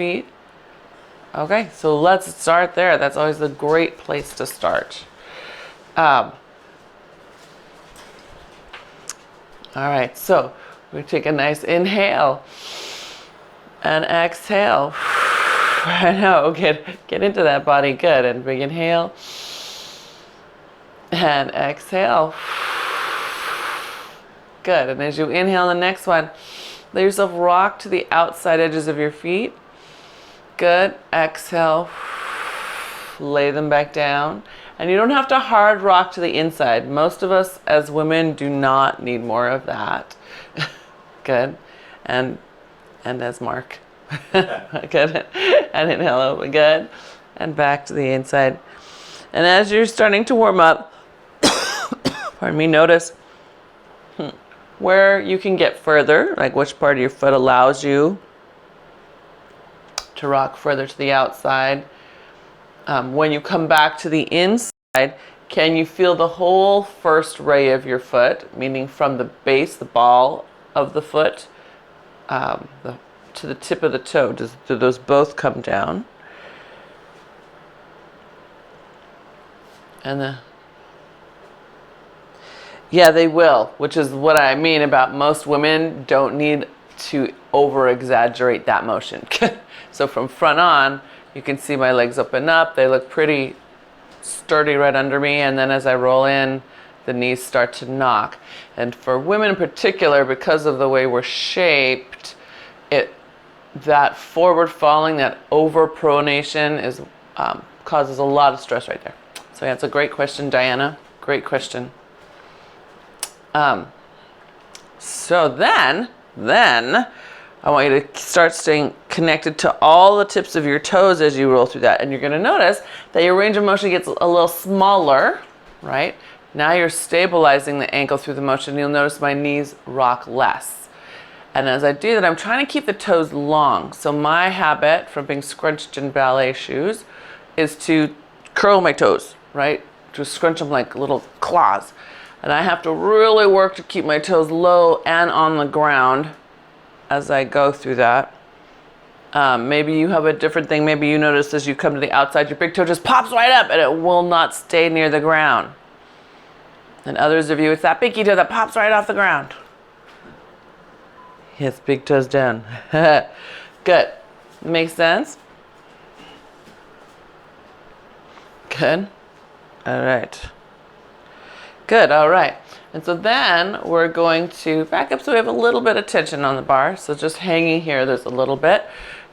feet. Okay, so let's start there. That's always a great place to start. All right, so we take a nice inhale and exhale. I know, get into that body, good. And big inhale and exhale. Good, and as you inhale the next one, let yourself rock to the outside edges of your feet. Good, exhale, lay them back down. And you don't have to hard rock to the inside. Most of us as women do not need more of that. Good, and as Mark. Good, and inhale open, good, and back to the inside. And as you're starting to warm up, pardon me, notice where you can get further, like which part of your foot allows you to rock further to the outside. When you come back to the inside, can you feel the whole first ray of your foot, meaning from the base, the ball of the foot, to the tip of the toe? Do those both come down? And yeah, they will, which is what I mean about most women don't need to over exaggerate that motion. So from front on, you can see my legs open up. They look pretty sturdy right under me. And then as I roll in, the knees start to knock. And for women in particular, because of the way we're shaped, that forward falling, that over pronation is causes a lot of stress right there. So yeah, it's a great question, Diana. Great question. So then I want you to start staying connected to all the tips of your toes as you roll through that. And you're going to notice that your range of motion gets a little smaller, right? Now you're stabilizing the ankle through the motion. You'll notice my knees rock less. And as I do that, I'm trying to keep the toes long. So my habit from being scrunched in ballet shoes is to curl my toes, right? To scrunch them like little claws. And I have to really work to keep my toes low and on the ground as I go through that. Maybe you have a different thing. Maybe you notice as you come to the outside, your big toe just pops right up and it will not stay near the ground. And others of you, it's that pinky toe that pops right off the ground. Yes, big toes down. Good. Makes sense? Good. All right. Good, all right. And so then we're going to back up so we have a little bit of tension on the bar. So just hanging here, there's a little bit.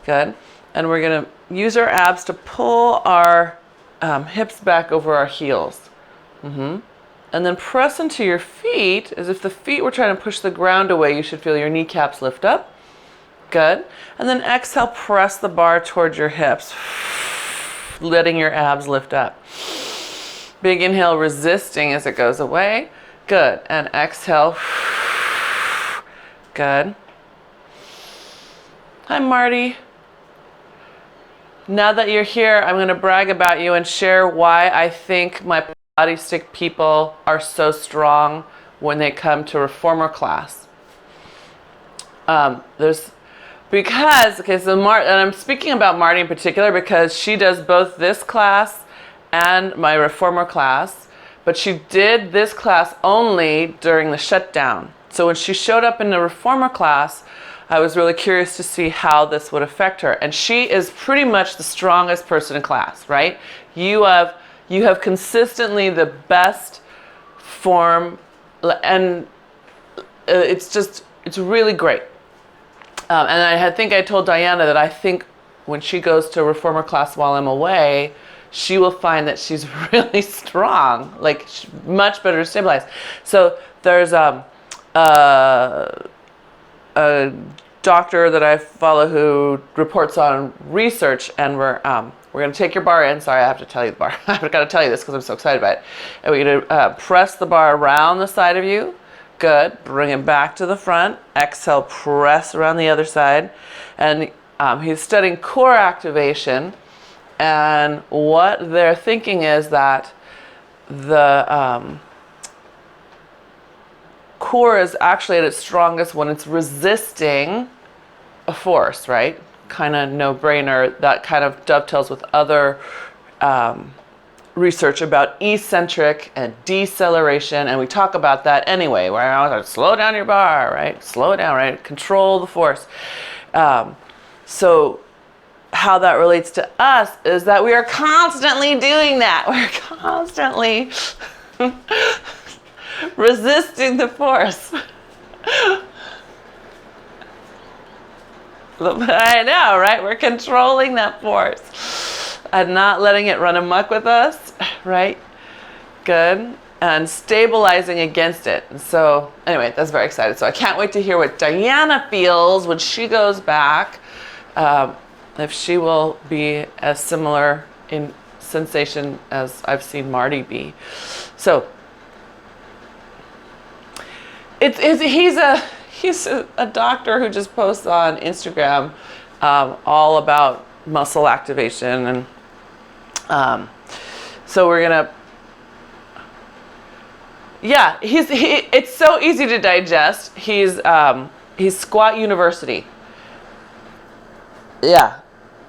Good. And we're going to use our abs to pull our hips back over our heels. And then press into your feet as if the feet were trying to push the ground away. You should feel your kneecaps lift up. Good. And then exhale, press the bar towards your hips, letting your abs lift up. Big inhale, resisting as it goes away. Good. And exhale. Good. Hi, Marty. Now that you're here, I'm going to brag about you and share why I think my PilatesStick people are so strong when they come to reformer class. And I'm speaking about Marty in particular because she does both this class and my reformer class, but she did this class only during the shutdown. So when she showed up in the reformer class, I was really curious to see how this would affect her. And she is pretty much the strongest person in class, right? You have consistently the best form, and it's really great. And I think I told Diana that I think when she goes to reformer class while I'm away, she will find that she's really strong, like much better stabilized. So there's a doctor that I follow who reports on research, and we're going to take your bar in. Sorry, I have to tell you the bar. I've got to tell you this because I'm so excited about it. And we're going to press the bar around the side of you. Good. Bring it back to the front. Exhale, press around the other side. And he's studying core activation. And what they're thinking is that the core is actually at its strongest when it's resisting a force, right? kind of no-brainer. That kind of dovetails with other research about eccentric and deceleration, and we talk about that anyway, where I was like, slow down your bar, right? Slow it down, right? Control the force. So how that relates to us is that we are constantly doing that. We're constantly resisting the force. I know, right? We're controlling that force and not letting it run amok with us, right? Good. And stabilizing against it. And so anyway, that's very exciting. So I can't wait to hear what Diana feels when she goes back. If she will be as similar in sensation as I've seen Marty be. So he's a doctor who just posts on Instagram all about muscle activation, and so we're gonna. Yeah, it's so easy to digest. He's Squat University.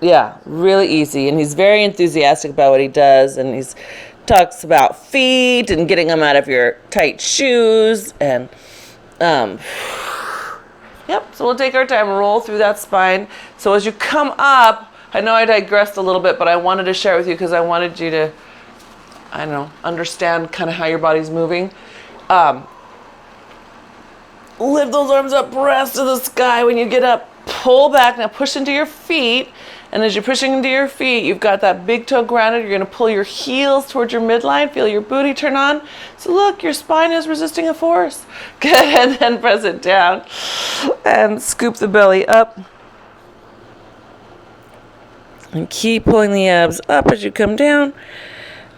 Yeah, really easy, and he's very enthusiastic about what he does, and he's talks about feet and getting them out of your tight shoes, and yep. So we'll take our time, roll through that spine. So as you come up, I know I digressed a little bit, but I wanted to share it with you because I wanted you to, I don't know, understand kind of how your body's moving. Lift those arms up, press to the sky. When you get up, pull back. Now push into your feet. And as you're pushing into your feet, you've got that big toe grounded. You're going to pull your heels towards your midline. Feel your booty turn on. So look, your spine is resisting a force. Good. And then press it down. And scoop the belly up. And keep pulling the abs up as you come down.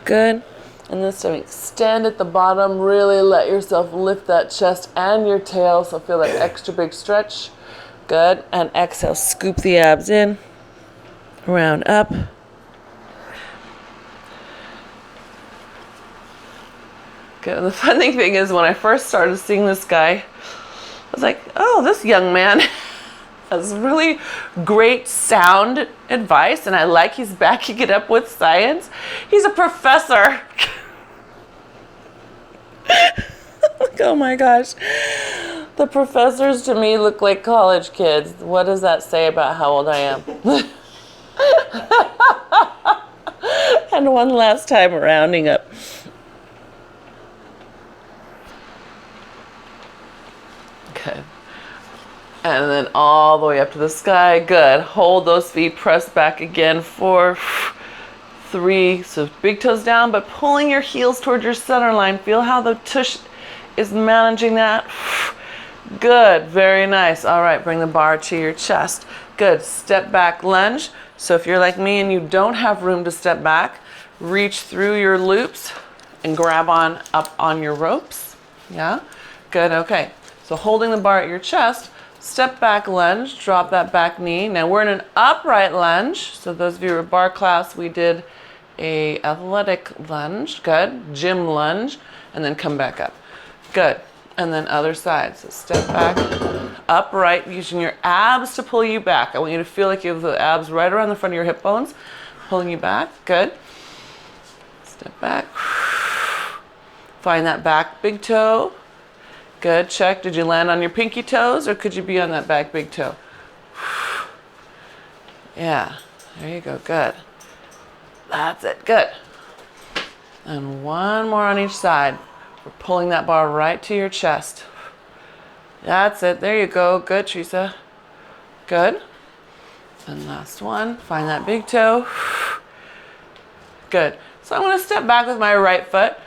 Good. And this time extend at the bottom. Really let yourself lift that chest and your tail. So feel that extra big stretch. Good. And exhale, scoop the abs in. Round up. Good. And the funny thing is, when I first started seeing this guy, I was like, oh, this young man has really great sound advice, and I like he's backing it up with science. He's a professor. Like, oh my gosh. The professors to me look like college kids. What does that say about how old I am? And one last time, rounding up. Okay. And then all the way up to the sky. Good. Hold those feet, press back again. 4, 3. So big toes down, but pulling your heels towards your center line. Feel how the tush is managing that. Good. Very nice. All right. Bring the bar to your chest. Good. Step back lunge. So if you're like me and you don't have room to step back, reach through your loops and grab on up on your ropes. Yeah? Good. Okay. So holding the bar at your chest, step back lunge, drop that back knee. Now we're in an upright lunge. So those of you who are bar class, we did a athletic lunge. Good. Gym lunge. And then come back up. Good. And then other side. So step back, upright, using your abs to pull you back. I want you to feel like you have the abs right around the front of your hip bones, pulling you back. Good. Step back. Find that back big toe. Good. Check. Did you land on your pinky toes, or could you be on that back big toe? Yeah. There you go. Good. That's it. Good. And one more on each side. We're pulling that bar right to your chest. That's it. There you go. Good, Teresa. Good. And last one. Find that big toe. Good. So I'm going to step back with my right foot.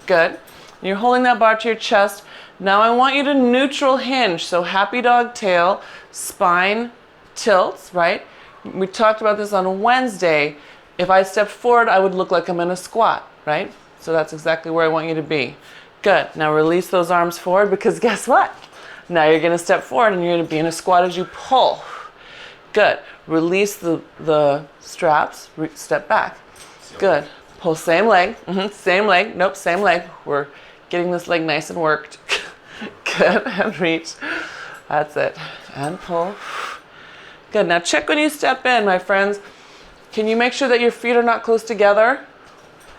Good. You're holding that bar to your chest. Now I want you to neutral hinge. So happy dog tail, spine tilts, right? We talked about this on Wednesday. If I stepped forward, I would look like I'm in a squat, right? So that's exactly where I want you to be. Good. Now release those arms forward, because guess what? Now you're going to step forward and you're going to be in a squat as you pull. Good. Release the straps. Step back. Good. Pull same leg. Same leg. Nope, same leg. We're getting this leg nice and worked. Good. And reach. That's it. And pull. Good. Now check when you step in, my friends. Can you make sure that your feet are not close together?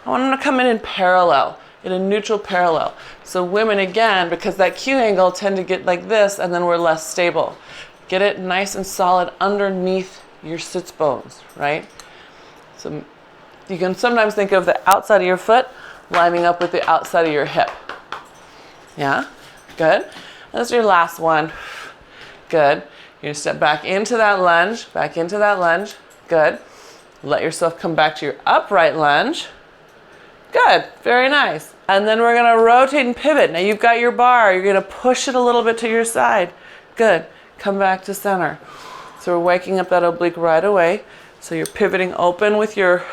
I want them to come in parallel, in a neutral parallel. So women, again, because that Q angle, tend to get like this, and then we're less stable. Get it nice and solid underneath your sits bones, right? So you can sometimes think of the outside of your foot lining up with the outside of your hip. Yeah? Good. That's your last one. Good. You're going to step back into that lunge, back into that lunge. Good. Let yourself come back to your upright lunge. Good. Very nice. And then we're going to rotate and pivot. Now you've got your bar. You're going to push it a little bit to your side. Good. Come back to center. So we're waking up that oblique right away. So you're pivoting open with your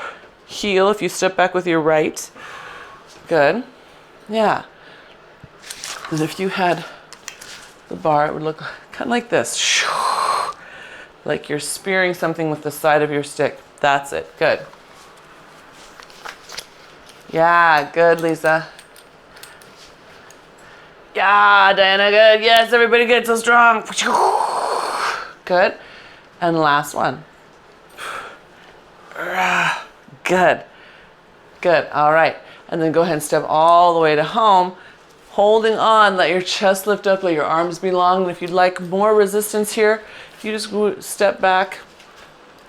heel if you step back with your right. Good. Yeah. And if you had the bar, it would look kind of like this. Like you're spearing something with the side of your stick. That's it. Good. Yeah, good, Lisa. Yeah, Diana, good. Yes, everybody good. So strong. Good. And last one. Good. Good. All right. And then go ahead and step all the way to home. Holding on, let your chest lift up, let your arms be long. And if you'd like more resistance here, you just step back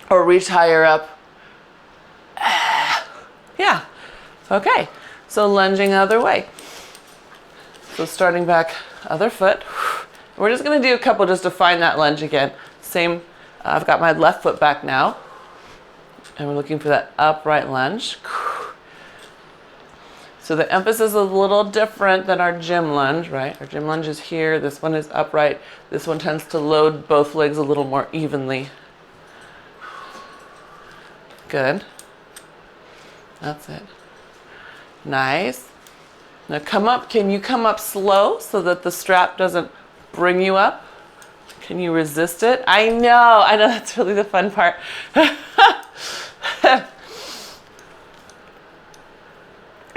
or reach higher up. Yeah. Okay. So lunging other way. So starting back, other foot. We're just going to do a couple just to find that lunge again. Same, I've got my left foot back now. And we're looking for that upright lunge. So the emphasis is a little different than our gym lunge, right? Our gym lunge is here. This one is upright. This one tends to load both legs a little more evenly. Good. That's it. Nice. Now come up. Can you come up slow so that the strap doesn't bring you up? Can you resist it? I know that's really the fun part.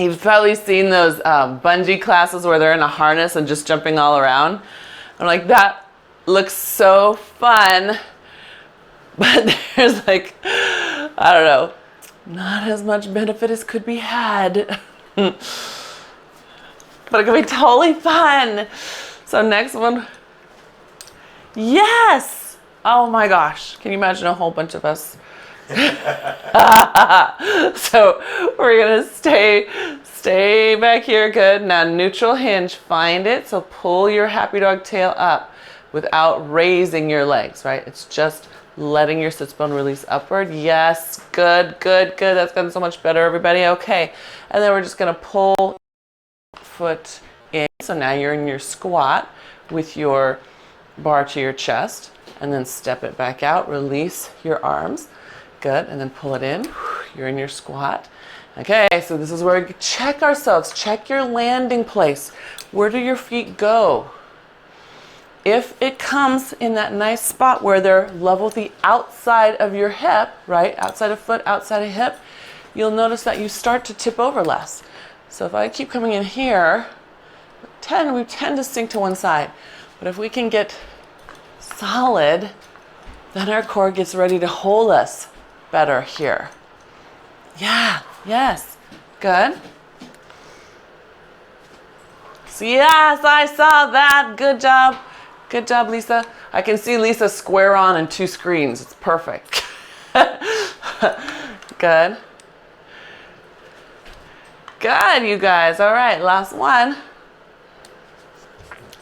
You've probably seen those bungee classes where they're in a harness and just jumping all around. I'm like, that looks so fun, but there's like, I don't know, not as much benefit as could be had. But it could be totally fun. So next one. Yes! Oh my gosh. Can you imagine a whole bunch of us? So we're gonna stay back here. Good. Now neutral hinge, find it. So pull your happy dog tail up without raising your legs, right? It's just letting your sits bone release upward. Yes, good, good, good. That's gotten so much better, everybody. Okay, and then we're just gonna pull foot in. So now you're in your squat with your bar to your chest, and then step it back out, release your arms. Good, and then pull it in. You're in your squat. Okay, so this is where we check ourselves. Check your landing place. Where do your feet go? If it comes in that nice spot where they're level with the outside of your hip, right? Outside of foot, outside of hip, you'll notice that you start to tip over less. So if I keep coming in here, we tend to sink to one side. But if we can get solid, then our core gets ready to hold us better here. Yeah, yes, good. So yes, I saw that. Good job, Lisa. I can see Lisa square on in 2 screens. It's perfect. Good. Good, you guys. All right, last one.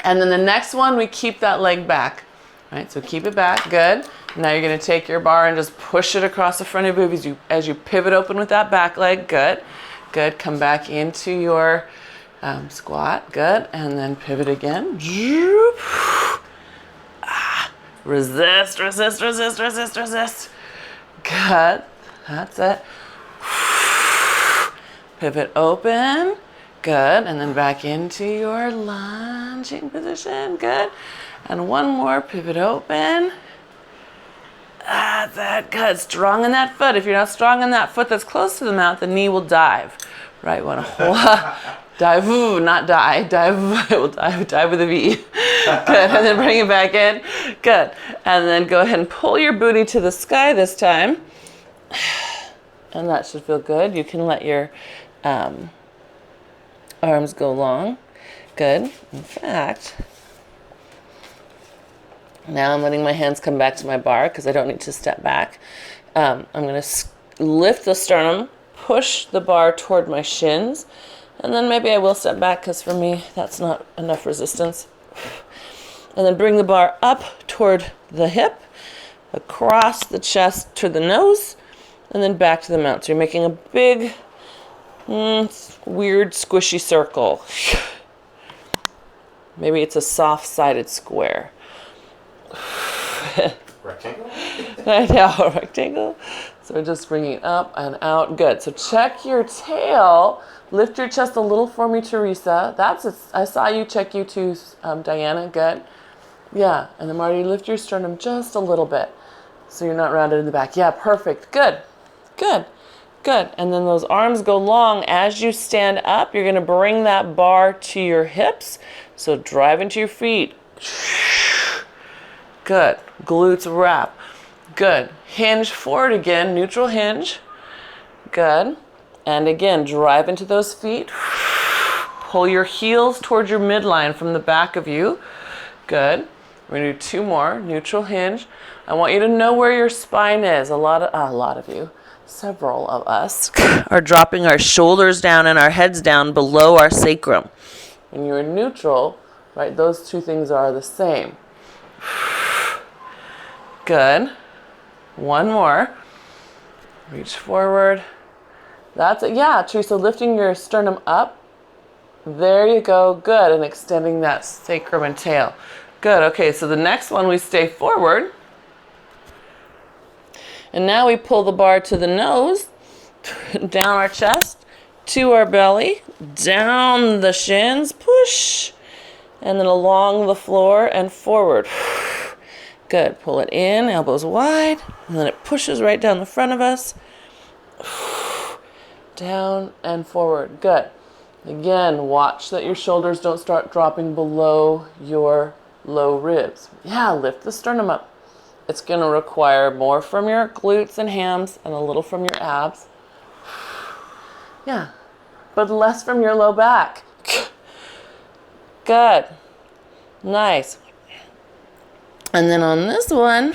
And then the next one, we keep that leg back. Right, so keep it back. Good. Now you're going to take your bar and just push it across the front of your boobies as you pivot open with that back leg. Good. Good. Come back into your squat. Good. And then pivot again. Resist, resist, resist, resist, resist. Good. That's it. Pivot open. Good. And then back into your lunging position. Good. And one more. Pivot open. That's it. Good. Strong in that foot. If you're not strong in that foot that's close to the mat, the knee will dive. Right? Want to hold. Dive, not die. Dive, it will dive with a V. Good, and then bring it back in. Good, and then go ahead and pull your booty to the sky this time. And that should feel good. You can let your arms go long. Good. In fact, now I'm letting my hands come back to my bar because I don't need to step back. I'm going to lift the sternum, push the bar toward my shins, and then maybe I will step back because for me that's not enough resistance. And then bring the bar up toward the hip, across the chest to the nose, and then back to the mount. So you're making a big, weird, squishy circle. Maybe it's a soft-sided square. Rectangle? I know, rectangle. So we're just bringing it up and out. Good. So check your tail. Lift your chest a little for me, Teresa. I saw you check you too, Diana. Good. Yeah. And then Marty, lift your sternum just a little bit so you're not rounded in the back. Yeah, perfect. Good. Good. Good. And then those arms go long. As you stand up, you're going to bring that bar to your hips. So drive into your feet. Good. Glutes wrap. Good. Hinge forward again. Neutral hinge. Good. And again, drive into those feet. Pull your heels towards your midline from the back of you. Good. We're going to do 2 more. Neutral hinge. I want you to know where your spine is. A lot of you, several of us, are dropping our shoulders down and our heads down below our sacrum. When you're in neutral, right, those 2 things are the same. Good. 1 more. Reach forward. That's it. Yeah, Teresa, lifting your sternum up. There you go. Good. And extending that sacrum and tail. Good. Okay, so the next one, we stay forward. And now we pull the bar to the nose, down our chest, to our belly, down the shins, push, and then along the floor and forward. Good. Pull it in, elbows wide, and then it pushes right down the front of us. Down and forward. Good. Again, watch that your shoulders don't start dropping below your low ribs. Yeah, lift the sternum up. It's going to require more from your glutes and hams and a little from your abs. Yeah, but less from your low back. Good. Nice. And then on this one,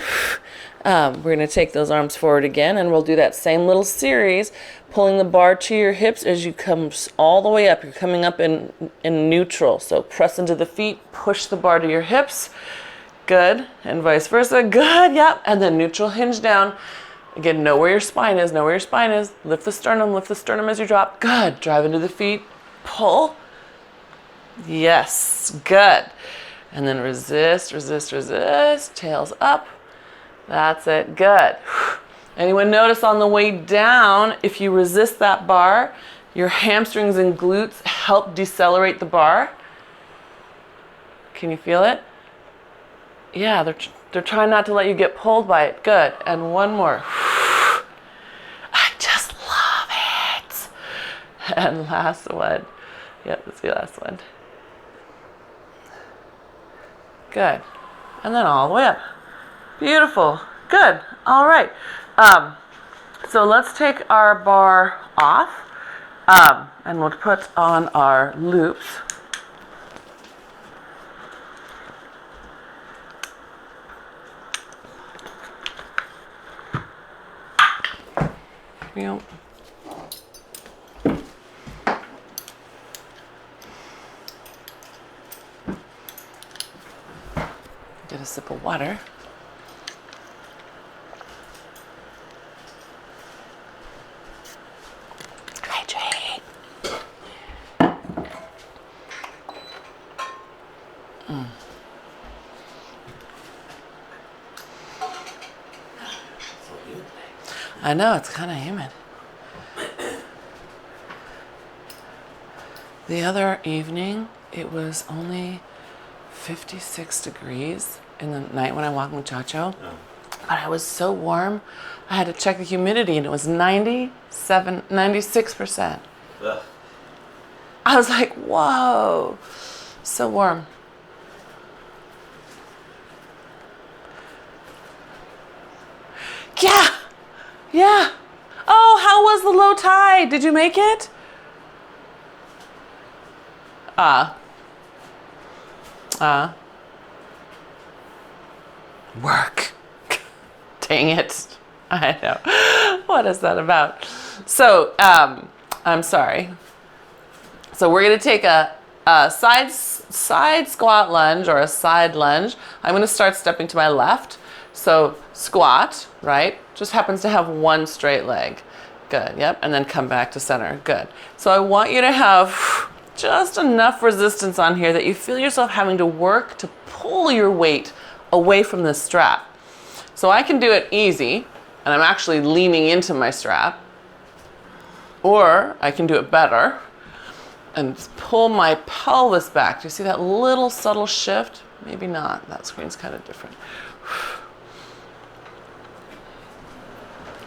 we're going to take those arms forward again, and we'll do that same little series, pulling the bar to your hips as you come all the way up. You're coming up in neutral. So press into the feet, push the bar to your hips. Good. And vice versa. Good. Yep. And then neutral hinge down. Again, know where your spine is. Know where your spine is. Lift the sternum. Lift the sternum as you drop. Good. Drive into the feet. Pull. Yes. Good. And then resist, resist, resist. Tails up. That's it. Good. Anyone notice on the way down, if you resist that bar, your hamstrings and glutes help decelerate the bar? Can you feel it? Yeah, they're trying not to let you get pulled by it. Good. And 1 more. I just love it. And last one. Yep, that's the last one. Good. And then all the way up. Beautiful. Good. All right. So let's take our bar off, and we'll put on our loops. Yep. Get a sip of water. Hydrate. I know, it's kind of humid. The other evening, it was only 56 degrees in the night when I walked muchacho. Oh. But I was so warm, I had to check the humidity, and it was 96%. Ugh. I was like, whoa, so warm. Yeah, yeah. Oh, how was the low tide? Did you make it? Work. Dang it. I know. What is that about? So, I'm sorry. So we're going to take a side squat lunge or a side lunge. I'm going to start stepping to my left. So squat, right? Just happens to have one straight leg. Good. Yep. And then come back to center. Good. So I want you to have just enough resistance on here that you feel yourself having to work to pull your weight away from the strap. So I can do it easy, and I'm actually leaning into my strap. Or I can do it better and pull my pelvis back. Do you see that little subtle shift? Maybe not. That screen's kind of different.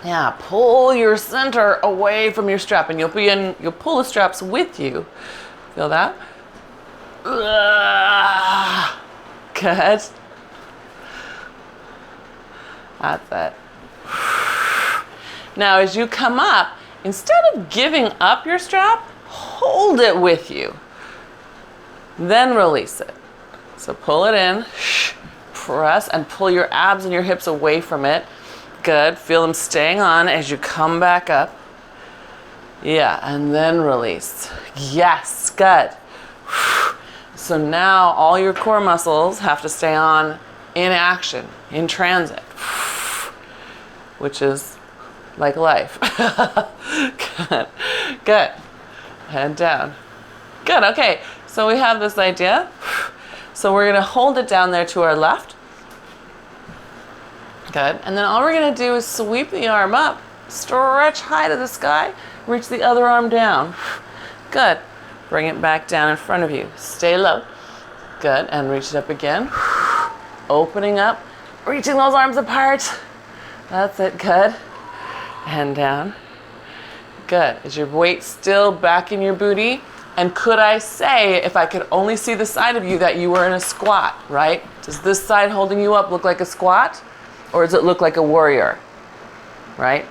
Yeah, pull your center away from your strap, and you'll pull the straps with you. Feel that? Good. That's it. Now, as you come up, instead of giving up your strap, hold it with you. Then release it. So pull it in, press, and pull your abs and your hips away from it. Good. Feel them staying on as you come back up. Yeah, and then release. Yes, good. So now all your core muscles have to stay on in action, in transit, which is like life. Good. Good. Head down. Good. Okay. So we have this idea. So we're going to hold it down there to our left. Good. And then all we're going to do is sweep the arm up, stretch high to the sky, reach the other arm down. Good. Bring it back down in front of you. Stay low. Good. And reach it up again. Opening up, reaching those arms apart. That's it. Good. And down. Good. Is your weight still back in your booty? And could I say, if I could only see the side of you, that you were in a squat, right? Does this side holding you up look like a squat? Or does it look like a warrior? Right?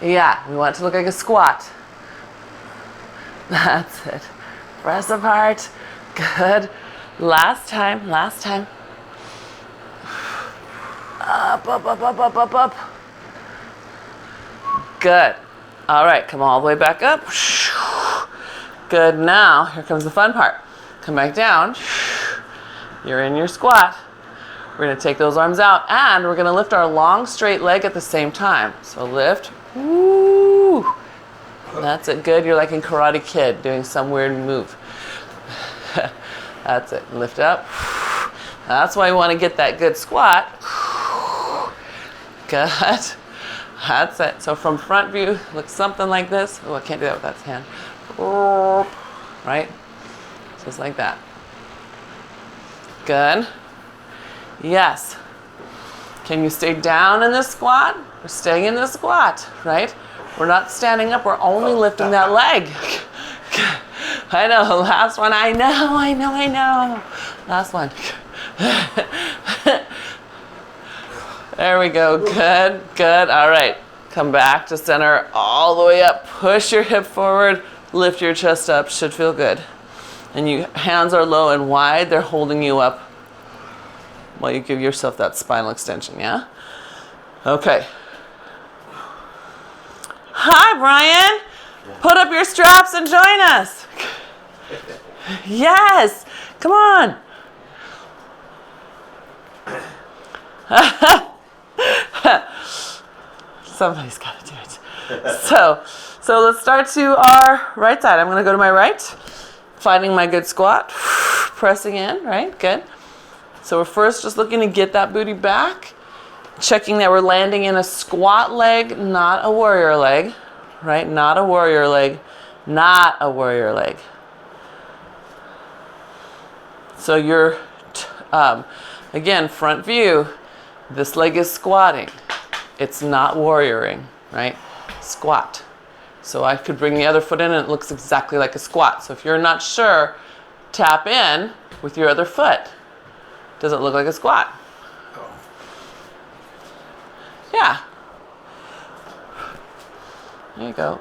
Yeah, we want it to look like a squat. That's it. Press apart. Good. Last time, last time. Up, up, up, up, up, up, up. Good. All right, come all the way back up. Good. Now, here comes the fun part. Come back down. You're in your squat. We're going to take those arms out, and we're going to lift our long, straight leg at the same time. So lift. Woo. That's it. Good. You're like in Karate Kid doing some weird move. That's it. Lift up. That's why you want to get that good squat. Good. That's it. So from front view, looks something like this. Oh, I can't do that with that hand. Right? Just like that. Good. Yes. Can you stay down in this squat? We're staying in this squat, right? We're not standing up. We're only lifting that leg. I know. Last one. I know. Last one. There we go. Good, good. All right. Come back to center all the way up. Push your hip forward. Lift your chest up. Should feel good. And your hands are low and wide. They're holding you up while you give yourself that spinal extension, yeah? Okay. Hi, Brian. Put up your straps and join us. Yes. Come on. Somebody's got to do it. So let's start to our right side. I'm going to go to my right, finding my good squat, pressing in, right? Good. So we're first just looking to get that booty back, checking that we're landing in a squat leg, not a warrior leg, right? Not a warrior leg, not a warrior leg. So you're, again, front view, this leg is squatting. It's not warrioring, right? Squat, So I could bring the other foot in and it looks exactly like a squat. So if you're not sure, tap in with your other foot. Does it look like a squat? Yeah. There you go.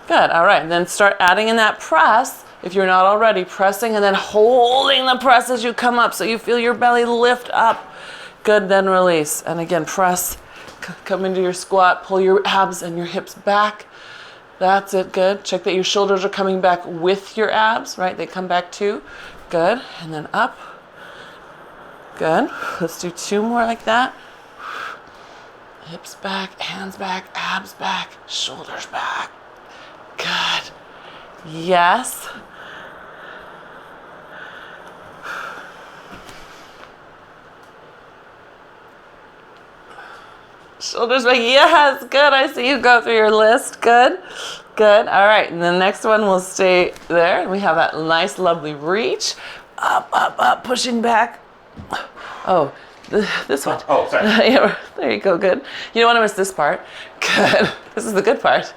Good. All right. And then start adding in that press. If you're not already pressing and then holding the press as you come up so you feel your belly lift up. Good. Then release. And again, press. Come into your squat. Pull your abs and your hips back. That's it. Good. Check that your shoulders are coming back with your abs, right? They come back too. Good. And then up. Good. Let's do 2 more like that. Hips back, hands back, abs back, shoulders back. Good. Yes. Shoulders back. Yes. Good. I see you go through your list. Good. Good. All right. And the next one will stay there. And we have that nice, lovely reach. Up, up, up, pushing back. Oh, this one. Oh, sorry. Yeah, there you go. Good. You don't want to miss this part. Good. This is the good part.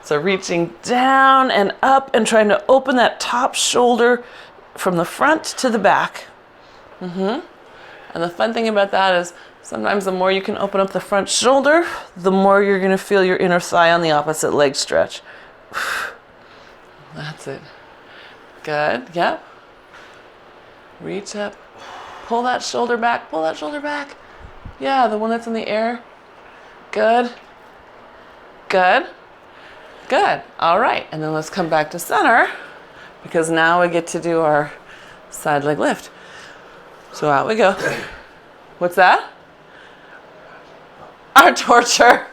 So reaching down and up and trying to open that top shoulder from the front to the back. And the fun thing about that is sometimes the more you can open up the front shoulder, the more you're going to feel your inner thigh on the opposite leg stretch. That's it. Good. Yep. Reach up. Pull that shoulder back. Pull that shoulder back. Yeah, the one that's in the air. Good. Good. Good. All right. And then let's come back to center because now we get to do our side leg lift. So out we go. What's that? Our torture.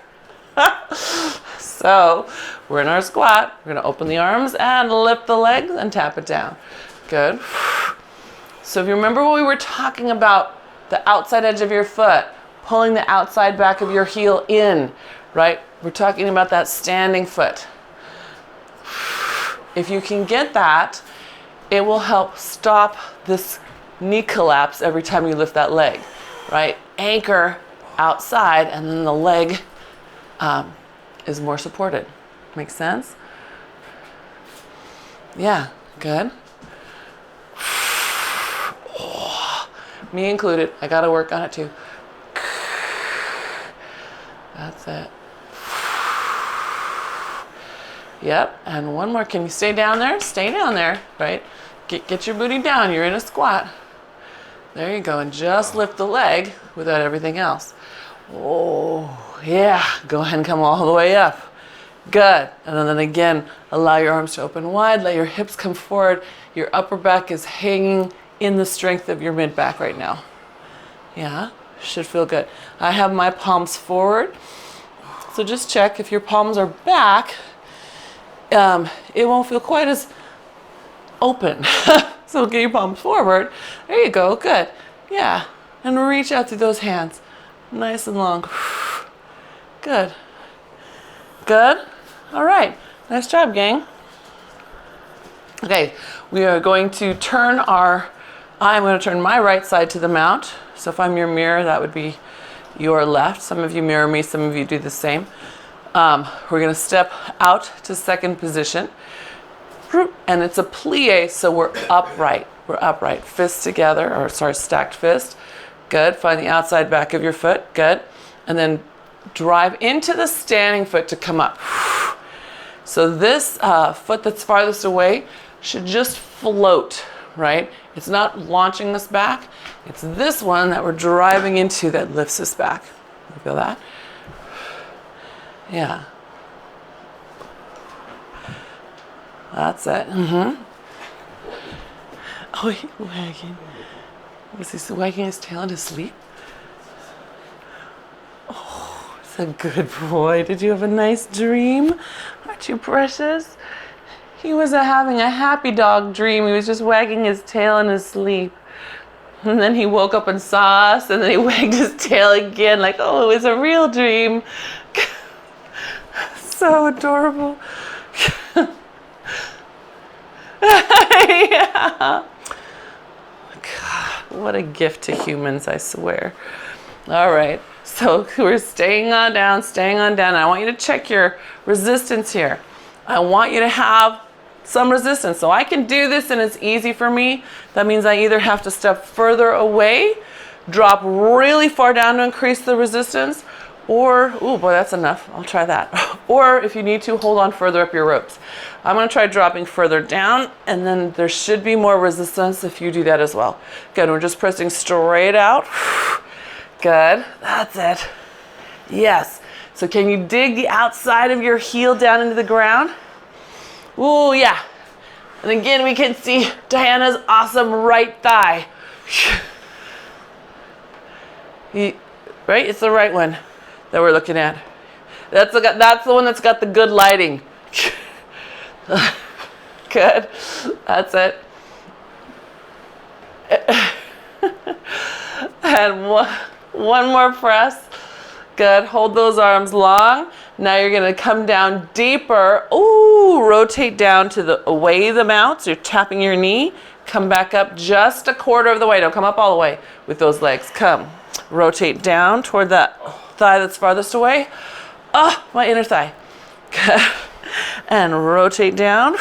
So we're in our squat. We're going to open the arms and lift the legs and tap it down. Good. So if you remember when we were talking about the outside edge of your foot, pulling the outside back of your heel in, right? We're talking about that standing foot. If you can get that, it will help stop this knee collapse every time you lift that leg, right? Anchor outside and then the leg is more supported. Make sense? Yeah, good. Me included. I got to work on it too. That's it. Yep. And one more. Can you stay down there? Stay down there, right? Get your booty down. You're in a squat. There you go. And just lift the leg without everything else. Oh, yeah. Go ahead and come all the way up. Good. And then again, allow your arms to open wide. Let your hips come forward. Your upper back is hanging in the strength of your mid back right now. Yeah, should feel good. I have my palms forward. So just check if your palms are back, it won't feel quite as open. So get your palms forward. There you go, good. Yeah, and reach out through those hands. Nice and long. Good. Good. All right, nice job, gang. Okay, we are going to I'm going to turn my right side to the mount. So if I'm your mirror, that would be your left. Some of you mirror me, some of you do the same. We're going to step out to second position. And it's a plie, so we're upright. We're upright. Fists together, stacked fist. Good. Find the outside back of your foot. Good. And then drive into the standing foot to come up. So this foot that's farthest away should just float, right? It's not launching us back. It's this one that we're driving into that lifts us back. You feel that? Yeah. That's it. Oh, he's wagging. Was he wagging his tail in his sleep? Oh, it's a good boy. Did you have a nice dream? Aren't you precious? He was having a happy dog dream. He was just wagging his tail in his sleep. And then he woke up and saw us, and then he wagged his tail again, like, oh, it was a real dream. So adorable. Yeah. God, what a gift to humans, I swear. All right. So we're staying on down. I want you to check your resistance here. I want you to have some resistance. So I can do this and it's easy for me. That means I either have to step further away, drop really far down to increase the resistance, or, oh boy, that's enough. I'll try that. Or if you need to, hold on further up your ropes. I'm gonna try dropping further down, and then there should be more resistance if you do that as well. Good, we're just pressing straight out. Good, that's it. Yes, so can you dig the outside of your heel down into the ground? Ooh, yeah. And again, we can see Diana's awesome right thigh. Right, it's the right one that we're looking at. That's the one that's got the good lighting. Good, that's it. And one more press. Good, hold those arms long. Now you're gonna come down deeper. Ooh, rotate down to away the mount. So you're tapping your knee. Come back up just a quarter of the way. Don't come up all the way with those legs. Come, rotate down toward that thigh that's farthest away. Oh, my inner thigh. Good. And rotate down.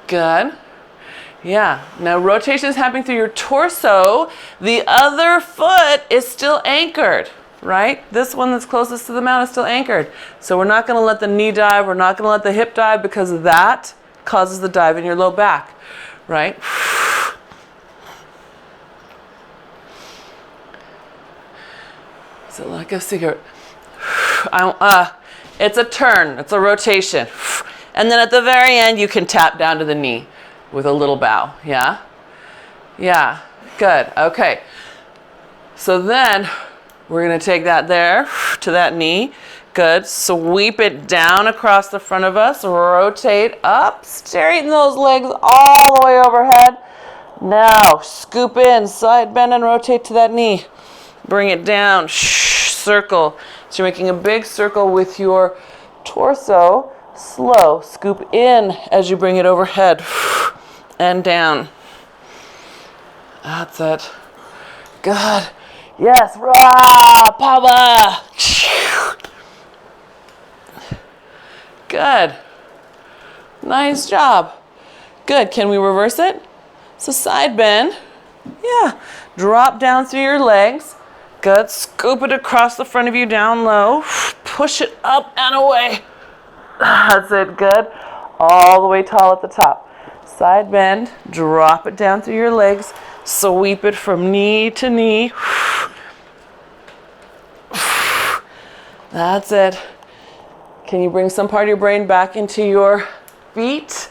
Good. Yeah, now rotation is happening through your torso. The other foot is still anchored, right? This one that's closest to the mount is still anchored. So we're not gonna let the knee dive, we're not gonna let the hip dive, because that causes the dive in your low back, right? Is it like a cigarette? It's a turn, it's a rotation. And then at the very end, you can tap down to the knee with a little bow, yeah? Yeah, good, okay. So then we're gonna take that there to that knee. Good, sweep it down across the front of us, rotate up, straighten those legs all the way overhead. Now, scoop in, side bend and rotate to that knee. Bring it down, circle. So you're making a big circle with your torso. Slow, scoop in as you bring it overhead and down. That's it. Good. Yes, rah, power. Good. Nice job. Good. Can we reverse it? So side bend. Yeah. Drop down through your legs. Good. Scoop it across the front of you down low. Push it up and away. That's it. Good. All the way tall at the top. Side bend. Drop it down through your legs. Sweep it from knee to knee. That's it. Can you bring some part of your brain back into your feet?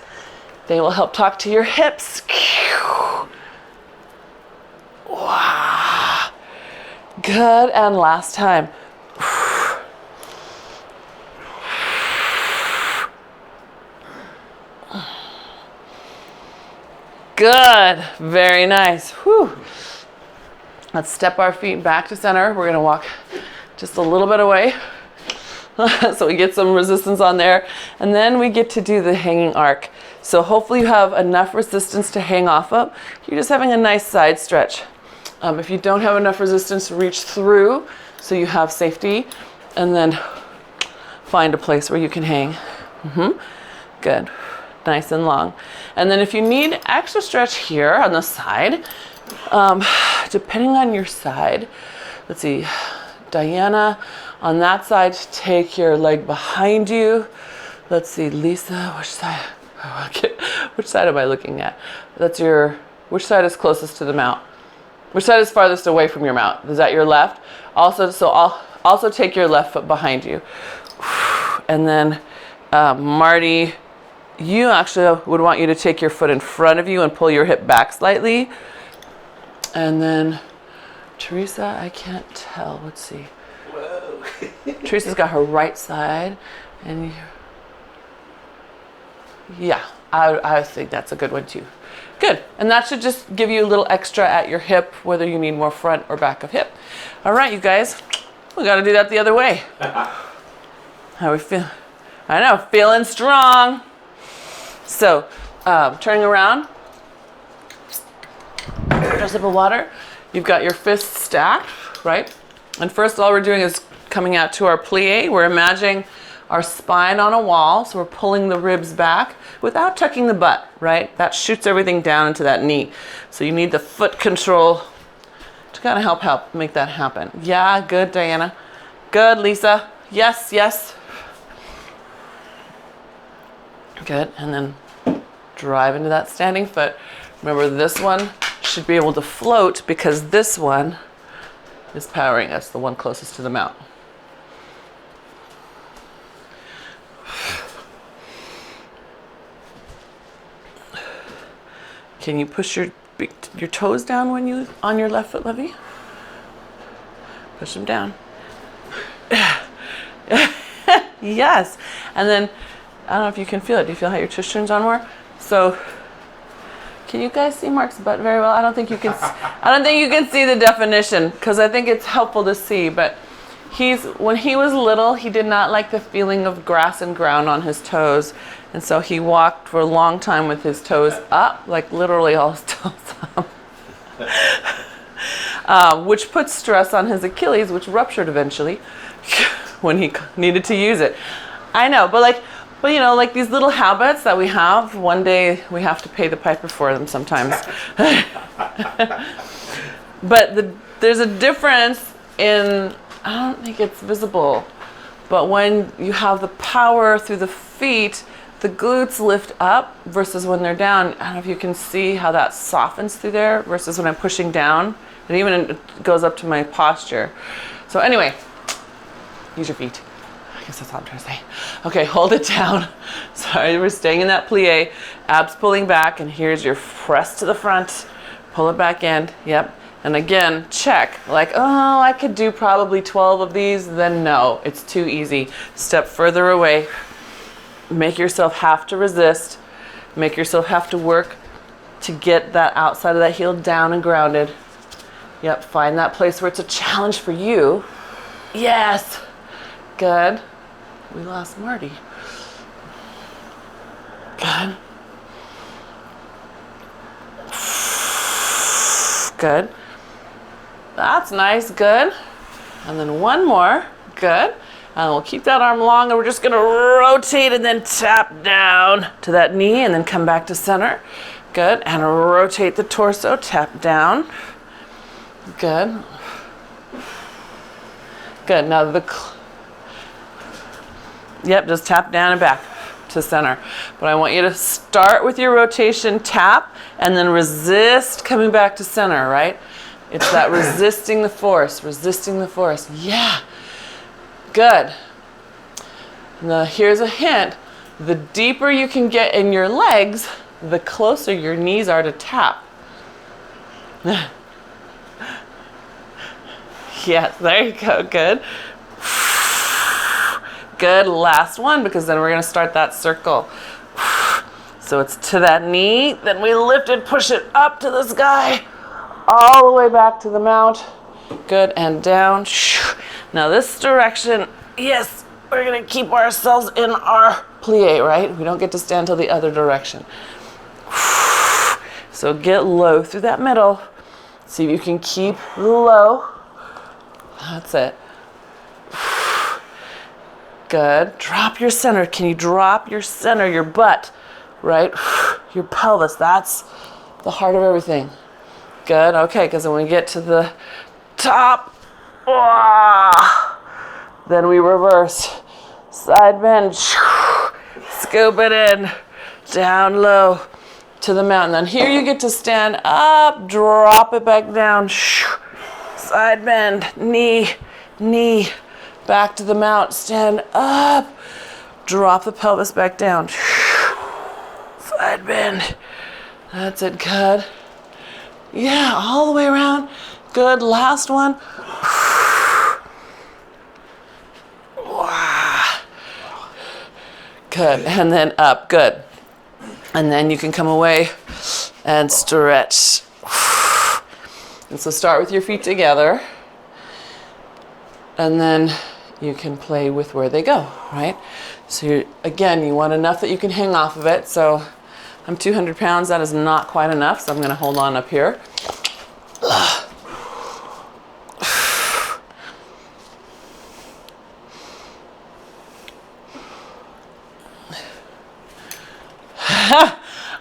They will help talk to your hips. Wow. Good, and last time. Good, very nice. Whew. Let's step our feet back to center. We're gonna walk just a little bit away. So we get some resistance on there, and then we get to do the hanging arc. So hopefully you have enough resistance to hang off of. You're just having a nice side stretch. If you don't have enough resistance, reach through so you have safety, and then find a place where you can hang. Good, nice and long. And then if you need extra stretch here on the side, depending on your side, let's see, Diana, on that side, take your leg behind you. Let's see, Lisa, which side? Oh, okay. Which side am I looking at? Which side is closest to the mount? Which side is farthest away from your mount? Is that your left? So I'll also take your left foot behind you. And then Marty, you actually would want you to take your foot in front of you and pull your hip back slightly. And then Teresa, I can't tell. Let's see. Whoa. Teresa's got her right side, and yeah, I think that's a good one too. Good, and that should just give you a little extra at your hip, whether you need more front or back of hip. All right, you guys, we got to do that the other way. How we feel? I know, feeling strong. So, turning around, a sip of water. You've got your fists stacked. right? And first all we're doing is coming out to our plie. We're imagining our spine on a wall, so we're pulling the ribs back without tucking the butt, right? That shoots everything down into that knee. So you need the foot control to kind of help make that happen. Yeah, good, Diana. Good, Lisa. Yes, yes. Good, and then drive into that standing foot. Remember, this one should be able to float because this one is powering us, the one closest to the mount. Can you push your toes down when you on your left foot, Levy? Push them down. Yes. And then I don't know if you can feel it. Do you feel how your tush turns on more? So can you guys see Mark's butt very well? I don't think you can. I don't think you can see the definition because I think it's helpful to see. But when he was little, he did not like the feeling of grass and ground on his toes, and so he walked for a long time with his toes up, like literally all his toes up, which put stress on his Achilles, which ruptured eventually when he needed to use it. I know, but you know, like these little habits that we have, one day we have to pay the piper for them sometimes. But there's a difference in, I don't think it's visible, but when you have the power through the feet, the glutes lift up versus when they're down. I don't know if you can see how that softens through there versus when I'm pushing down. And even it goes up to my posture. So anyway, use your feet. I guess that's all I'm trying to say. Okay, hold it down. Sorry, we're staying in that plie. Abs pulling back, and here's your press to the front. Pull it back in. Yep. And again, check. Like, oh, I could do probably 12 of these. Then no, it's too easy. Step further away. Make yourself have to resist. Make yourself have to work to get that outside of that heel down and grounded. Yep, find that place where it's a challenge for you. Yes. Good. We lost Marty. Good. Good. That's nice. Good. And then one more. Good. And we'll keep that arm long, and we're just going to rotate and then tap down to that knee and then come back to center. Good. And rotate the torso, tap down. Good. Good. Now yep, just tap down and back to center. But I want you to start with your rotation, tap, and then resist coming back to center, right? It's that resisting the force, resisting the force. Yeah. Good. Now here's a hint. The deeper you can get in your legs, the closer your knees are to tap. Yes, there you go. Good. Good. Last one, because then we're going to start that circle. So it's to that knee, then we lift it, push it up to the sky, all the way back to the mount. Good. And down. Now this direction, yes, we're going to keep ourselves in our plie, right? We don't get to stand till the other direction. So get low through that middle. See if you can keep low. That's it. Good. Drop your center. Can you drop your center, your butt, right? Your pelvis. That's the heart of everything. Good. Okay, because when we get to the top, then we reverse. Side bend. Scoop it in. Down low to the mountain. Then here you get to stand up, drop it back down. Side bend, knee, knee, back to the mount, stand up, drop the pelvis back down. Side bend. That's it, good. Yeah, all the way around. Good, last one. Good, and then up, good. And then you can come away and stretch. And so start with your feet together, and then you can play with where they go, right? So again, you want enough that you can hang off of it. So I'm 200 pounds, that is not quite enough, so I'm gonna hold on up here.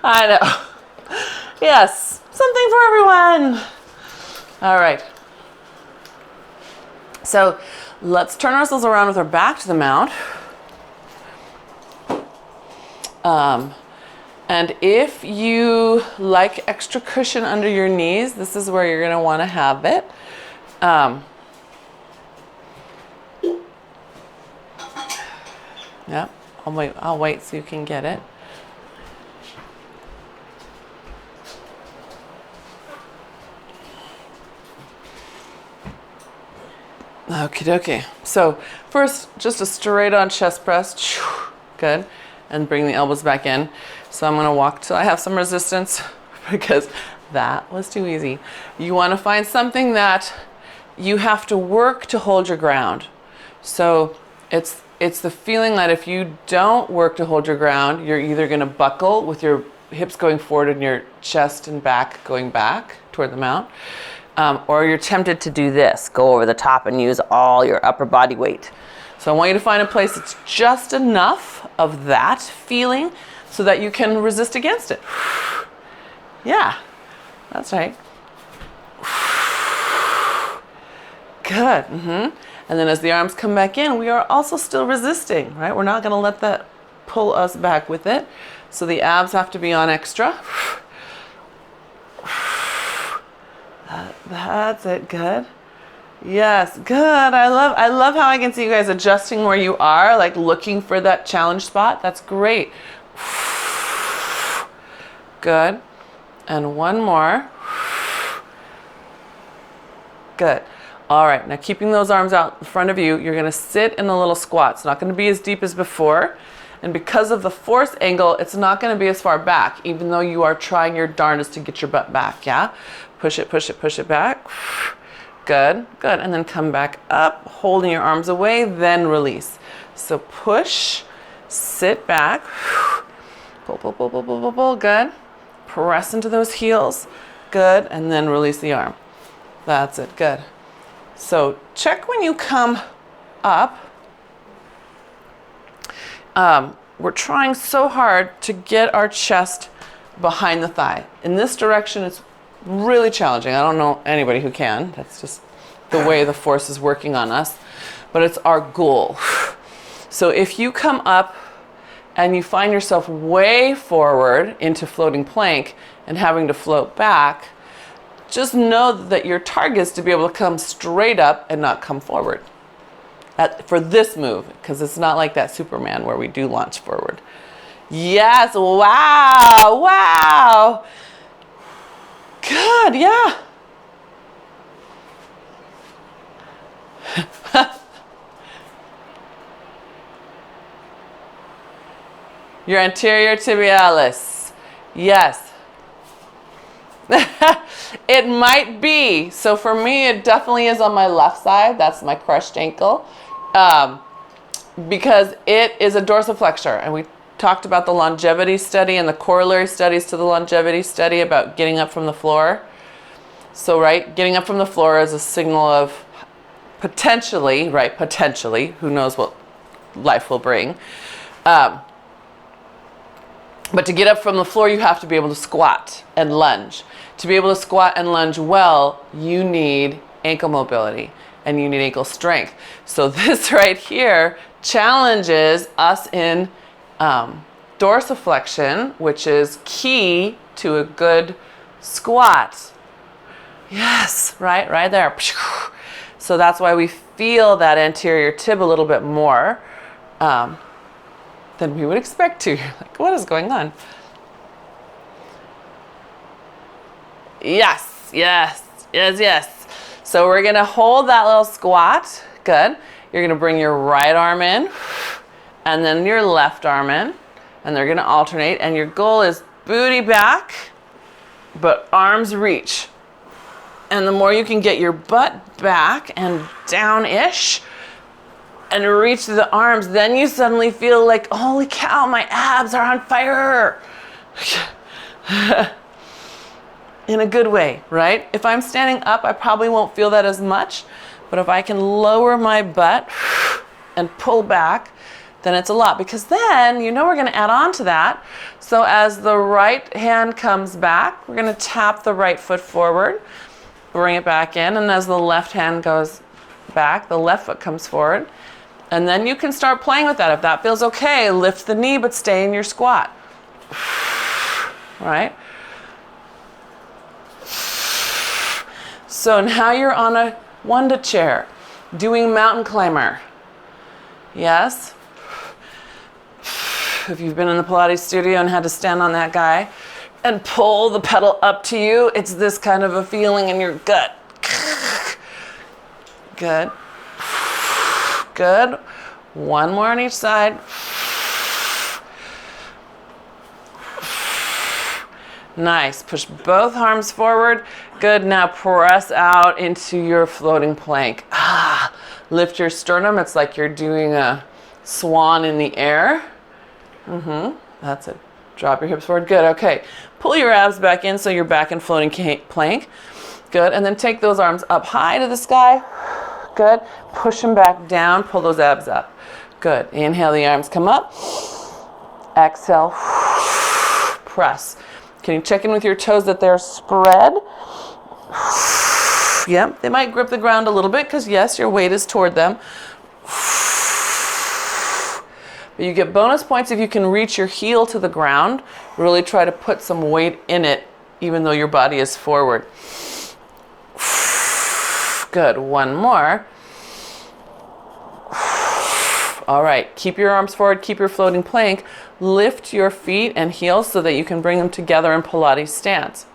I know. Yes, something for everyone. All right. So let's turn ourselves around with our back to the mount. And if you like extra cushion under your knees, this is where you're going to want to have it. Yeah, I'll wait so you can get it. Okie dokie. So first, just a straight on chest press. Good. And bring the elbows back in. So I'm going to walk till I have some resistance because that was too easy. You want to find something that you have to work to hold your ground. So it's the feeling that if you don't work to hold your ground, you're either going to buckle with your hips going forward and your chest and back going back toward the mount, or you're tempted to do this, go over the top and use all your upper body weight. So I want you to find a place that's just enough of that feeling so that you can resist against it. Yeah, that's right. Good. And then as the arms come back in, we are also still resisting, right? We're not going to let that pull us back with it. So the abs have to be on extra. That's it. Good. Yes, good. I love how I can see you guys adjusting where you are, like looking for that challenge spot. That's great. Good. And one more. Good. All right, now keeping those arms out in front of you, you're going to sit in a little squat. It's not going to be as deep as before. And because of the force angle, it's not going to be as far back, even though you are trying your darndest to get your butt back, yeah? Push it, push it, push it back. Good, good. And then come back up, holding your arms away, then release. So push, sit back, pull, pull, pull, pull, pull, pull, pull. Good. Press into those heels. Good. And then release the arm. That's it. Good. So check when you come up. We're trying so hard to get our chest behind the thigh. In this direction, it's really challenging. I don't know anybody who can. That's just the way the force is working on us. But it's our goal. So if you come up and you find yourself way forward into floating plank and having to float back, just know that your target is to be able to come straight up and not come forward. For this move, because it's not like that Superman where we do launch forward. Yes, wow, wow. Good, yeah. Your anterior tibialis. Yes. It might be. So for me, it definitely is on my left side. That's my crushed ankle. Because it is a dorsiflexor. And we talked about the longevity study and the corollary studies to the longevity study about getting up from the floor. So, right, getting up from the floor is a signal of potentially, right, potentially, who knows what life will bring. But to get up from the floor, you have to be able to squat and lunge. To be able to squat and lunge well, you need ankle mobility and you need ankle strength. So this right here challenges us in dorsiflexion, which is key to a good squat. Yes, right there. So that's why we feel that anterior tib a little bit more than we would expect to. You're like, what is going on? Yes, yes, yes, yes. So we're gonna hold that little squat. Good. You're gonna bring your right arm in and then your left arm in, and they're gonna alternate, and your goal is booty back, but arms reach. And the more you can get your butt back and down-ish and reach the arms, then you suddenly feel like, holy cow, my abs are on fire. In a good way, right? If I'm standing up, I probably won't feel that as much, but if I can lower my butt and pull back, then it's a lot, because then you know we're going to add on to that. So as the right hand comes back, we're going to tap the right foot forward, bring it back in, and as the left hand goes back, the left foot comes forward. And then you can start playing with that. If that feels okay, lift the knee but stay in your squat. Right? So now you're on a Wanda chair, doing mountain climber. Yes? If you've been in the Pilates studio and had to stand on that guy and pull the pedal up to you, it's this kind of a feeling in your gut. Good. Good. One more on each side. Nice. Push both arms forward. Good. Now press out into your floating plank. Lift your sternum. It's like you're doing a swan in the air. That's it. Drop your hips forward. Good. Okay. Pull your abs back in so you're back in floating plank. Good. And then take those arms up high to the sky. Good. Push them back down. Pull those abs up. Good. Inhale, the arms come up. Exhale. Press. Can you check in with your toes that they're spread? Yep. They might grip the ground a little bit because, yes, your weight is toward them. But you get bonus points if you can reach your heel to the ground. Really try to put some weight in it, even though your body is forward. Good. One more. All right. Keep your arms forward. Keep your floating plank. Lift your feet and heels so that you can bring them together in Pilates stance.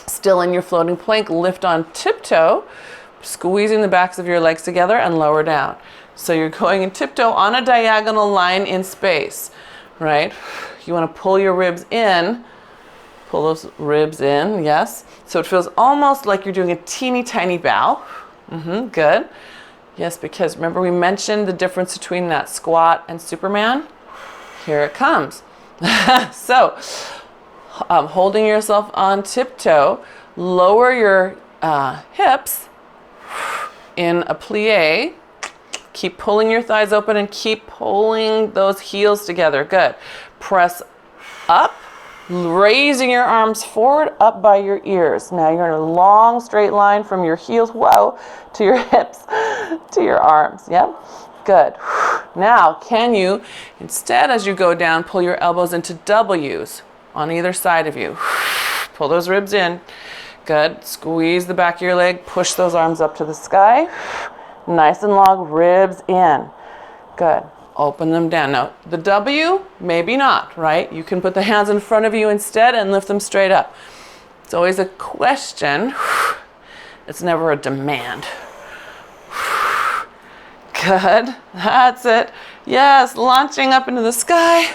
Still in your floating plank, lift on tiptoe, squeezing the backs of your legs together and lower down. So you're going in tiptoe on a diagonal line in space, right? You want to pull your ribs in. Pull those ribs in, yes. So it feels almost like you're doing a teeny tiny bow. Good. Yes, because remember we mentioned the difference between that squat and Superman? Here it comes. So, holding yourself on tiptoe, lower your hips in a plie. Keep pulling your thighs open and keep pulling those heels together. Good. Press up. Raising your arms forward up by your ears. Now you're in a long straight line from your heels, whoa, to your hips, to your arms. Yep. Good. Now, can you, instead as you go down, pull your elbows into W's on either side of you. Pull those ribs in. Good. Squeeze the back of your leg. Push those arms up to the sky. Nice and long, ribs in. Good. Open them down. Now, the W, maybe not, right? You can put the hands in front of you instead and lift them straight up. It's always a question. It's never a demand. Good. That's it. Yes, launching up into the sky.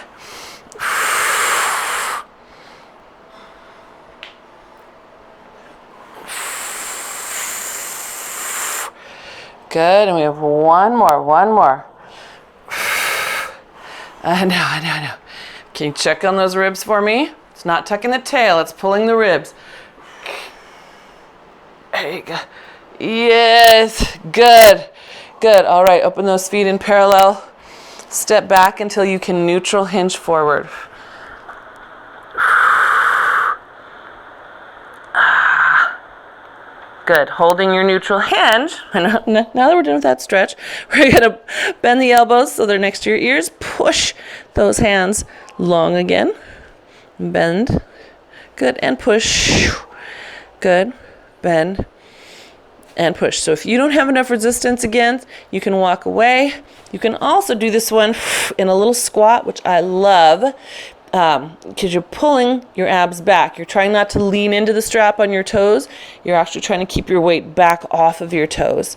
Good. And we have one more. I know. Can you check on those ribs for me? It's not tucking the tail, it's pulling the ribs. There you go. Yes, good. All right, open those feet in parallel. Step back until you can neutral hinge forward. Good. Holding your neutral hinge. Now that we're done with that stretch, we're going to bend the elbows so they're next to your ears. Push those hands long again. Bend. Good. And push. Good. Bend. And push. So if you don't have enough resistance again, you can walk away. You can also do this one in a little squat, which I love. Because you're pulling your abs back. You're trying not to lean into the strap on your toes. You're actually trying to keep your weight back off of your toes.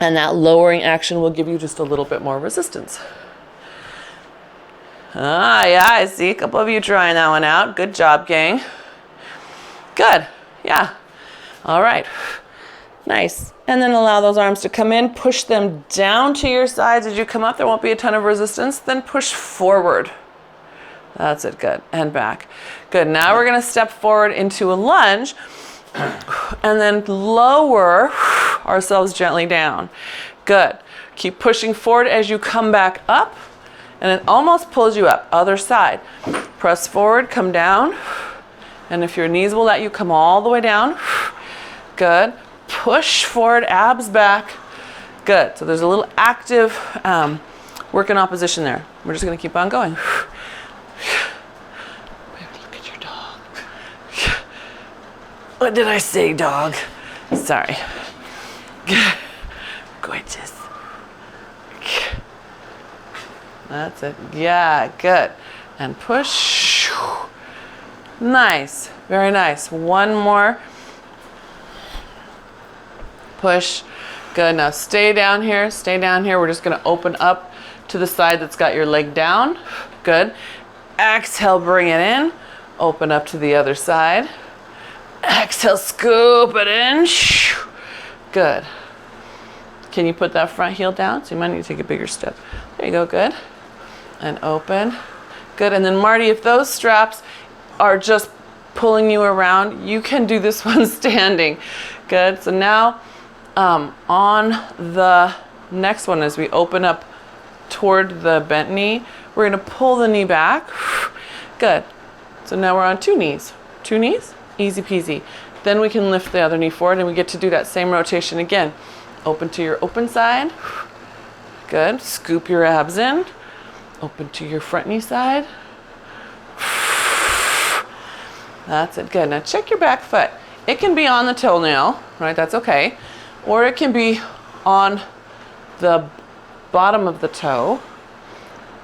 And that lowering action will give you just a little bit more resistance. Yeah, I see a couple of you trying that one out. Good job, gang. Good. Yeah. All right. Nice. And then allow those arms to come in. Push them down to your sides as you come up. There won't be a ton of resistance. Then push forward. That's it. Good. And back. Good. Now we're going to step forward into a lunge and then lower ourselves gently down. Good. Keep pushing forward as you come back up, and it almost pulls you up. Other side. Press forward, come down, and if your knees will let you, come all the way down. Good. Push forward, abs back. Good. So there's a little active work in opposition there. We're just going to keep on going. Look at your dog. What did I say, dog? Sorry. Gorgeous. That's it. Yeah, good. And push. Nice. Very nice. One more. Push. Good. Now stay down here. Stay down here. We're just going to open up to the side that's got your leg down. Good. Exhale, bring it in. Open up to the other side. Exhale, scoop it in. Good. Can you put that front heel down? So you might need to take a bigger step. There you go. Good. And open. Good. And then Marty, if those straps are just pulling you around, you can do this one standing. Good. So now on the next one, as we open up toward the bent knee, we're going to pull the knee back. Good. So now we're on 2 knees. 2 knees, easy peasy. Then we can lift the other knee forward and we get to do that same rotation again. Open to your open side. Good. Scoop your abs in. Open to your front knee side. That's it. Good. Now check your back foot. It can be on the toenail, right? That's okay. Or it can be on the bottom of the toe.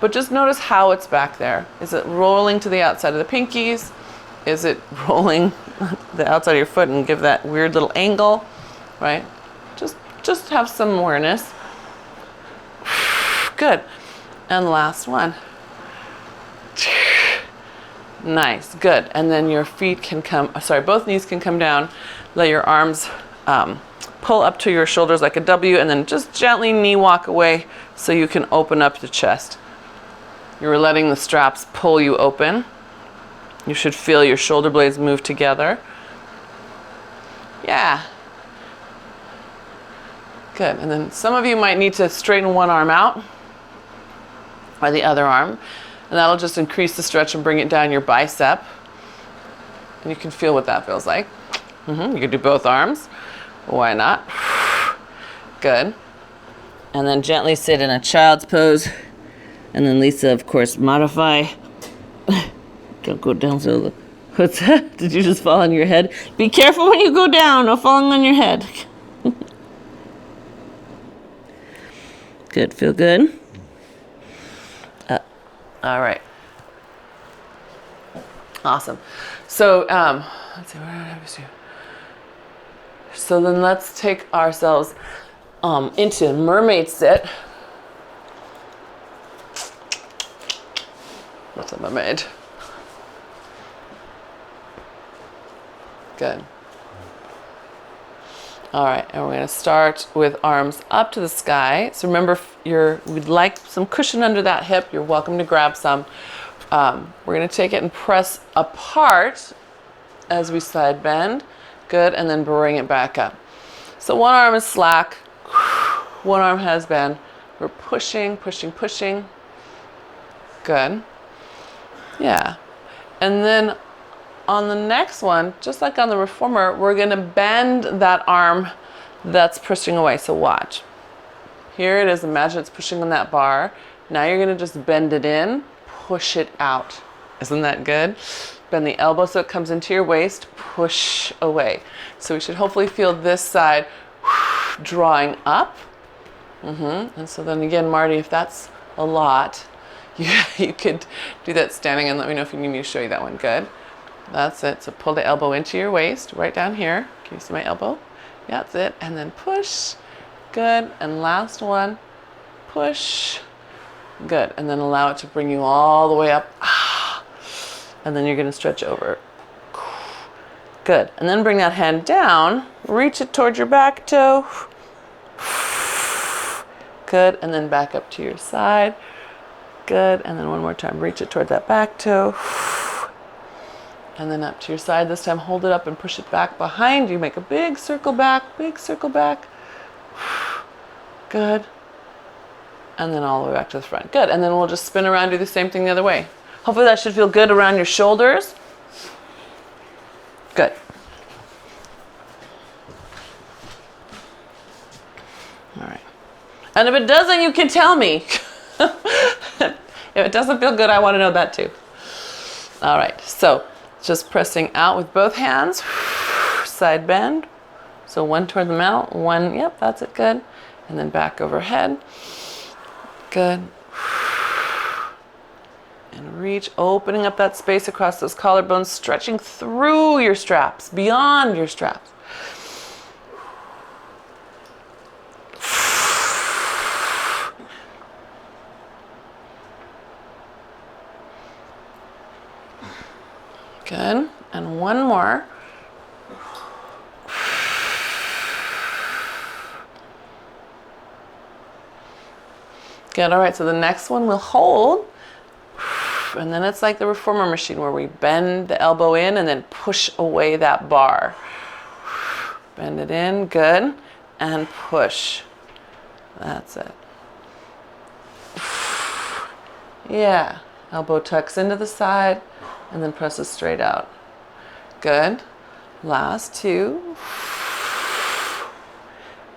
But just notice how it's back there. Is it rolling to the outside of the pinkies? Is it rolling the outside of your foot and give that weird little angle, right? Just have some awareness. Good. And last one. Nice. Good. And then your feet can both knees can come down. Let your arms pull up to your shoulders like a W, and then just gently knee walk away so you can open up the chest. You're letting the straps pull you open. You should feel your shoulder blades move together. Yeah. Good. And then some of you might need to straighten one arm out or the other arm, and that'll just increase the stretch and bring it down your bicep. And you can feel what that feels like. You can do both arms. Why not? Good. And then gently sit in a child's pose. And then Lisa, of course, modify. Don't go down so. What's that? Did you just fall on your head? Be careful when you go down, no falling on your head. Good. Feel good? All right. Awesome. So, let's see, what did I have to do? So then let's take ourselves into mermaid sit. What's a mermaid? Good. All right, and we're going to start with arms up to the sky. So remember, if we'd like some cushion under that hip, you're welcome to grab some. We're going to take it and press apart as we side bend. Good, and then bring it back up. So one arm is slack, one arm has bend. We're pushing, pushing, pushing. Good. Yeah. And then on the next one, just like on the reformer, we're going to bend that arm that's pushing away. So watch. Here it is. Imagine it's pushing on that bar. Now you're going to just bend it in, push it out. Isn't that good? Bend the elbow so it comes into your waist, push away. So we should hopefully feel this side drawing up. And so then again, Marty, if that's a lot, you could do that standing, and let me know if you need me to show you that one. Good. That's it. So pull the elbow into your waist, right down here. Can you see my elbow? Yeah, that's it. And then push. Good. And last one. Push. Good. And then allow it to bring you all the way up. And then you're going to stretch over. Good. And then bring that hand down. Reach it towards your back toe. Good. And then back up to your side. Good. And then one more time. Reach it toward that back toe. And then up to your side. This time hold it up and push it back behind you. Make a big circle back, big circle back. Good. And then all the way back to the front. Good. And then we'll just spin around, do the same thing the other way. Hopefully that should feel good around your shoulders. Good. All right. And if it doesn't, you can tell me. If it doesn't feel good, I want to know that too. All right. So just pressing out with both hands. Side bend. So one toward the mount, one, yep, that's it, good. And then back overhead. Good. And reach, opening up that space across those collarbones, stretching through your straps, beyond your straps. Good. And one more. Good. All right. So the next one we'll hold. And then it's like the reformer machine where we bend the elbow in and then push away that bar. Bend it in. Good. And push. That's it. Yeah. Elbow tucks into the side and then presses straight out. Good. Last two.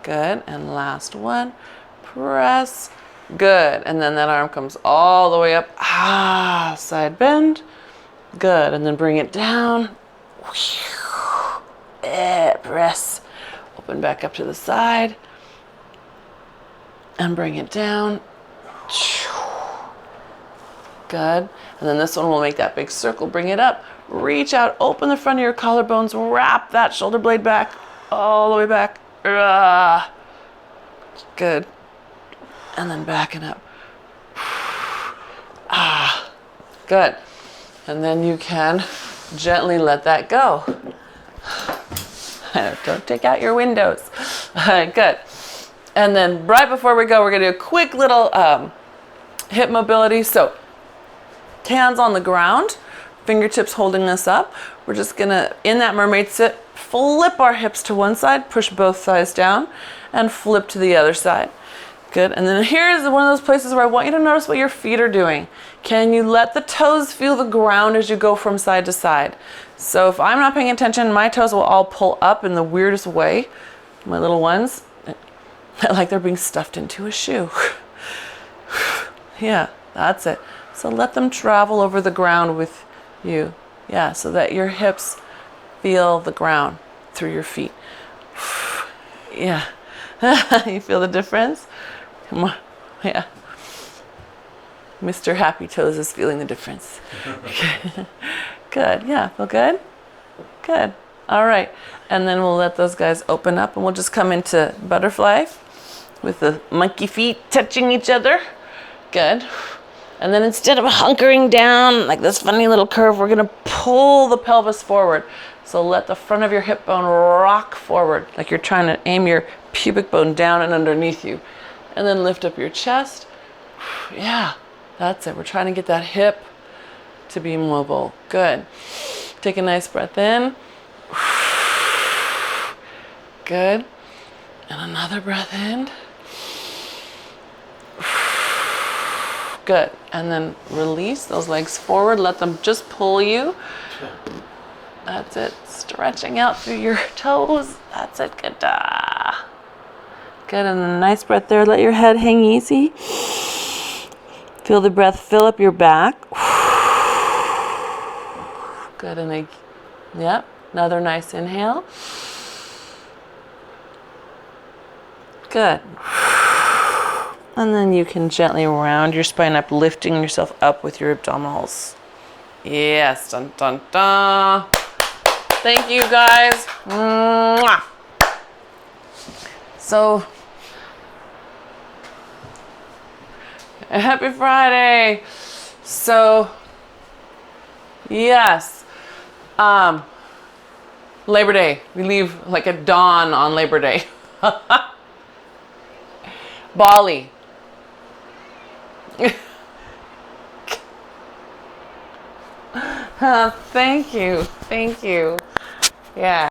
Good. And last one. Press. Good. And then that arm comes all the way up. Side bend. Good. And then bring it down. Press. Open back up to the side. And bring it down. Good. And then this one will make that big circle. Bring it up. Reach out. Open the front of your collarbones. Wrap that shoulder blade back. All the way back. Good. And then backing up. Good. And then you can gently let that go. Don't take out your windows. Good. And then right before we go, we're going to do a quick little hip mobility. So hands on the ground, fingertips holding us up. We're just going to, in that mermaid sit, flip our hips to one side, push both thighs down, and flip to the other side. Good. And then here's one of those places where I want you to notice what your feet are doing. Can you let the toes feel the ground as you go from side to side? So if I'm not paying attention, my toes will all pull up in the weirdest way. My little ones, like they're being stuffed into a shoe. Yeah, that's it. So let them travel over the ground with you. Yeah, so that your hips feel the ground through your feet. Yeah. You feel the difference? Come on. Yeah. Mr. Happy Toes is feeling the difference. Good. Yeah. Feel good? Good. All right. And then we'll let those guys open up and we'll just come into butterfly with the monkey feet touching each other. Good. And then instead of hunkering down like this funny little curve, we're going to pull the pelvis forward. So let the front of your hip bone rock forward like you're trying to aim your pubic bone down and underneath you. And then lift up your chest. Yeah, that's it. We're trying to get that hip to be mobile. Good. Take a nice breath in. Good. And another breath in. Good. And then release those legs forward. Let them just pull you. That's it. Stretching out through your toes. That's it. Good. Good, and a nice breath there. Let your head hang easy. Feel the breath fill up your back. Good, and yep, another nice inhale. Good. And then you can gently round your spine up, lifting yourself up with your abdominals. Yes, dun dun dun. Thank you guys. Mwah. So, happy Friday. So, yes, Labor Day. We leave like at dawn on Labor Day. Bali. Thank you. Yeah.